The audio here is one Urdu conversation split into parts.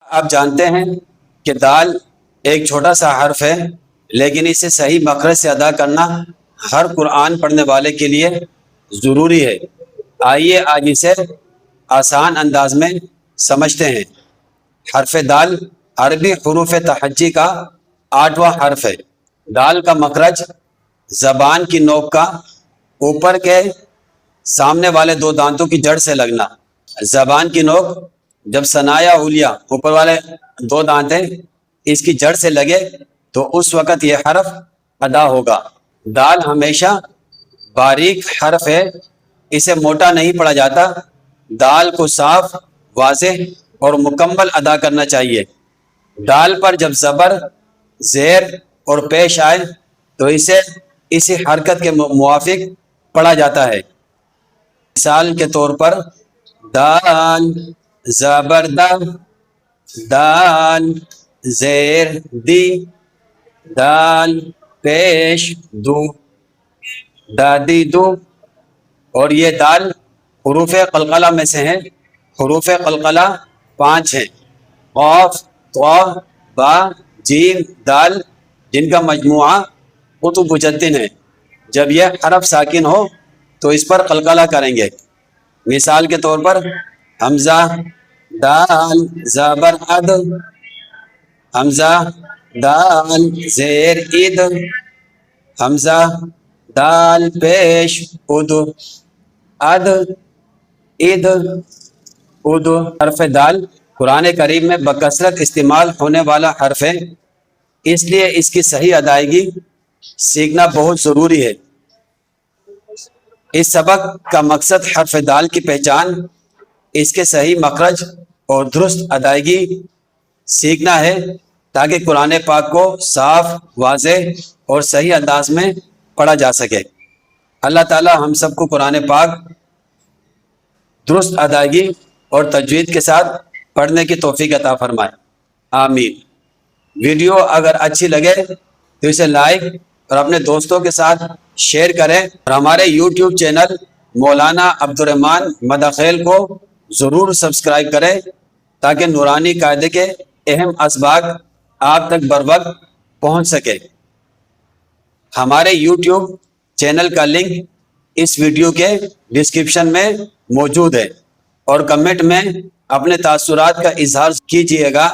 آپ جانتے ہیں کہ دال ایک چھوٹا سا حرف ہے، لیکن اسے صحیح مخرج سے ادا کرنا ہر قرآن پڑھنے والے کے لیے ضروری ہے۔ آئیے آج اسے آسان انداز میں سمجھتے ہیں۔ حرف دال عربی حروف تہجی کا 8واں حرف ہے۔ دال کا مخرج زبان کی نوک کا اوپر کے سامنے والے دو دانتوں کی جڑ سے لگنا۔ زبان کی نوک جب ثنایا علیا اوپر والے دو دانت ہیں اس کی جڑ سے لگے تو اس وقت یہ حرف ادا ہوگا۔ دال ہمیشہ باریک حرف ہے، اسے موٹا نہیں پڑھا جاتا۔ دال کو صاف، واضح اور مکمل ادا کرنا چاہیے۔ دال پر جب زبر، زیر اور پیش آئے تو اسے اسی حرکت کے موافق پڑھا جاتا ہے۔ مثال کے طور پر دال زبر دا، دال زیر دی، دال پیش دو، دادی دو۔ اور یہ دال حروف قلقلہ میں سے ہیں۔ حروف قلقلہ 5 ہیں: قاف، طا، با، جیم، دال، جن کا مجموعہ قطب مجدن ہے۔ جب یہ حرف ساکن ہو تو اس پر قلقلہ کریں گے۔ مثال کے طور پر حمزہ دال زبر اد، حمزہ دال زیر عید، حمزہ دال پیش اد، اد عید اد۔ حرف دال قرآن کریم میں بکثرت استعمال ہونے والا حرف ہے، اس لیے اس کی صحیح ادائیگی سیکھنا بہت ضروری ہے۔ اس سبق کا مقصد حرف دال کی پہچان، اس کے صحیح مخرج اور درست ادائیگی سیکھنا ہے تاکہ قرآن پاک کو صاف، واضح اور صحیح انداز میں پڑھا جا سکے۔ اللہ تعالی ہم سب کو قرآن پاک درست ادائیگی اور تجوید کے ساتھ پڑھنے کی توفیق عطا فرمائے، آمین۔ ویڈیو اگر اچھی لگے تو اسے لائک اور اپنے دوستوں کے ساتھ شیئر کریں، اور ہمارے یوٹیوب چینل مولانا عبدالرحمن مداخیل کو ضرور سبسکرائب کریں تاکہ نورانی قاعدے کے اہم اسباق آپ تک بر وقت پہنچ سکے۔ ہمارے یوٹیوب چینل کا لنک اس ویڈیو کے ڈسکرپشن میں موجود ہے، اور کمنٹ میں اپنے تاثرات کا اظہار کیجیے گا۔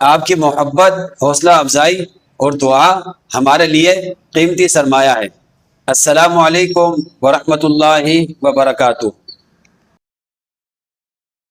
آپ کی محبت، حوصلہ افزائی اور دعا ہمارے لیے قیمتی سرمایہ ہے۔ السلام علیکم ورحمۃ اللہ وبرکاتہ۔